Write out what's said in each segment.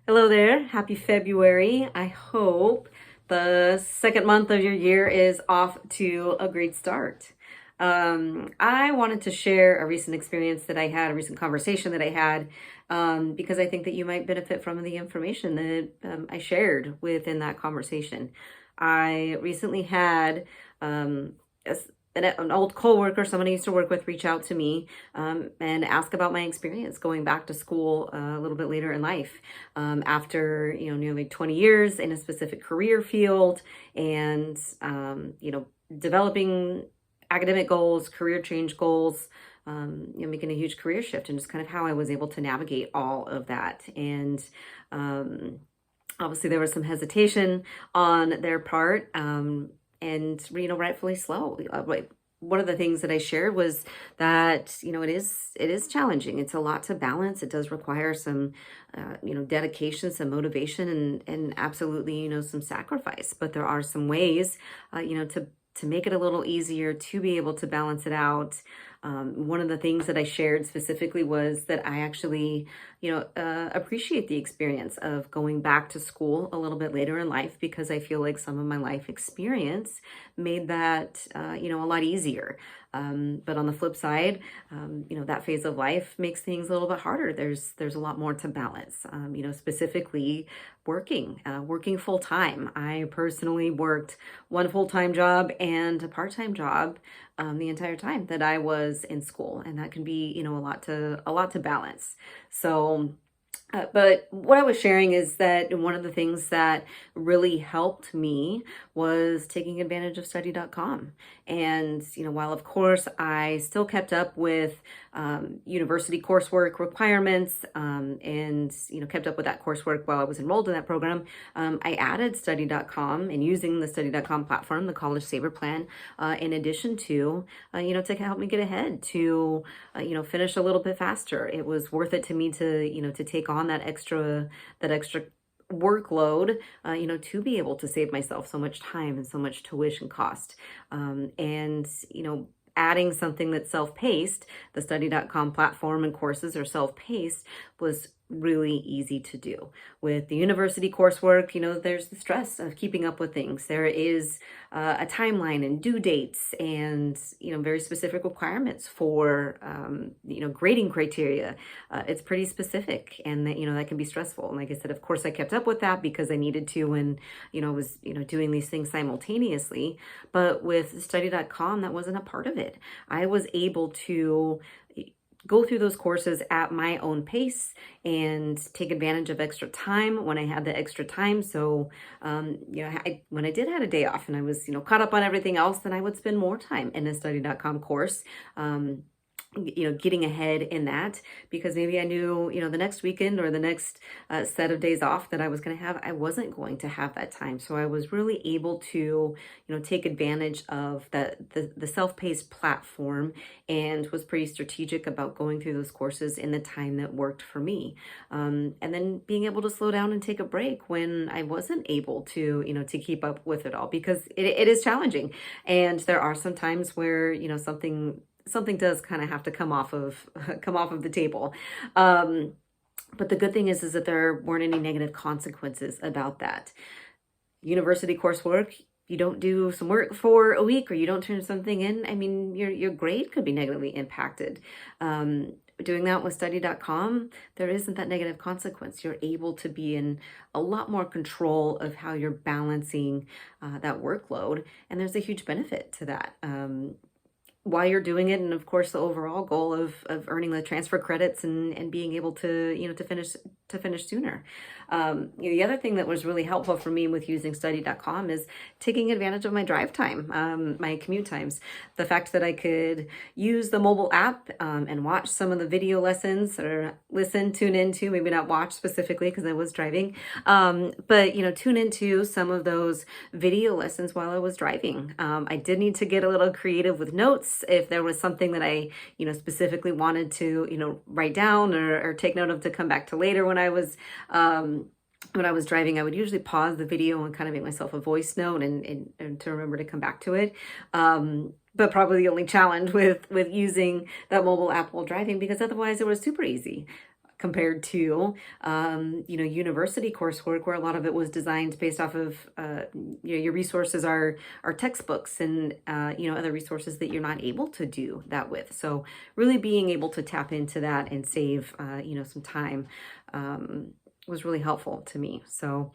Hello there. Happy February. I hope the second month of your year is off to a great start. I wanted to share a recent experience that I had, a recent conversation that I had, because I think that you might benefit from the information that I shared within that conversation. I recently had a, an old coworker, someone I used to work with, reach out to me and ask about my experience going back to school a little bit later in life, after nearly 20 years in a specific career field, and developing academic goals, career change goals. Making a huge career shift, and just kind of how I was able to navigate all of that. And obviously, there was some hesitation on their part, and rightfully slow. One of the things that I shared was that it is challenging. It's a lot to balance. It does require some dedication, some motivation, and absolutely some sacrifice. But there are some ways to make it a little easier to be able to balance it out. One of the things that I shared specifically was that I actually, appreciate the experience of going back to school a little bit later in life, because I feel like some of my life experience made that, a lot easier. But on the flip side, that phase of life makes things a little bit harder. There's a lot more to balance. Specifically working full time. I personally worked one full-time job and a part-time job the entire time that I was in school, and that can be a lot to balance. So but what I was sharing is that one of the things that really helped me was taking advantage of study.com. And, while of course I still kept up with university coursework requirements, and, kept up with that coursework while I was enrolled in that program, I added study.com, and using the study.com platform, the College Saver Plan, in addition to, to help me get ahead, to, finish a little bit faster. It was worth it to me to take on that extra workload, to be able to save myself so much time and so much tuition cost. And adding something that's self-paced, the study.com platform and courses are self-paced, was really easy to do. With the university coursework, there's the stress of keeping up with things. There is a timeline and due dates, and very specific requirements for grading criteria. It's pretty specific, and that can be stressful. And like I said, of course I kept up with that because I needed to, and I was doing these things simultaneously. But with study.com, that wasn't a part of it. I was able to go through those courses at my own pace and take advantage of extra time when I had the extra time. So, when I did have a day off and I was, caught up on everything else, then I would spend more time in a study.com course. Getting ahead in that, because maybe I knew, the next weekend or the next set of days off that I was going to have, I wasn't going to have that time. So I was really able to, take advantage of the self-paced platform, and was pretty strategic about going through those courses in the time that worked for me. And then being able to slow down and take a break when I wasn't able to, to keep up with it all, because it is challenging. And there are some times where, something does kind of have to come off of the table. But the good thing is that there weren't any negative consequences about that. University coursework, you don't do some work for a week, or you don't turn something in, I mean, your grade could be negatively impacted. Doing that with study.com, there isn't that negative consequence. You're able to be in a lot more control of how you're balancing that workload, and there's a huge benefit to that. While you're doing it, and of course the overall goal of earning the transfer credits, and being able to finish sooner. The other thing that was really helpful for me with using study.com is taking advantage of my drive time, my commute times. The fact that I could use the mobile app, and watch some of the video lessons, or tune into, maybe not watch specifically because I was driving, but tune into some of those video lessons while I was driving. I did need to get a little creative with notes if there was something that I specifically wanted to write down, or take note of to come back to later. When I was driving, I would usually pause the video and kind of make myself a voice note, and to remember to come back to it. But probably the only challenge with using that mobile app while driving, because otherwise it was super easy. compared to, university coursework where a lot of it was designed based off of, your resources are textbooks and, other resources that you're not able to do that with. So really being able to tap into that and save, some time, was really helpful to me. So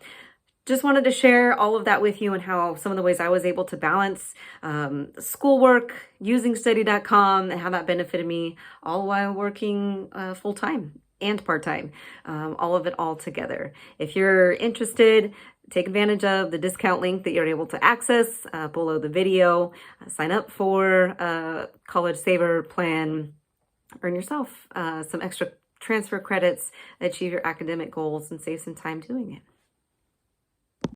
just wanted to share all of that with you and how some of the ways I was able to balance schoolwork, using study.com, and how that benefited me all while working full time and part time, all of it all together. If you're interested, take advantage of the discount link that you're able to access below the video. Sign up for a College Saver plan. Earn yourself some extra transfer credits, achieve your academic goals, and save some time doing it.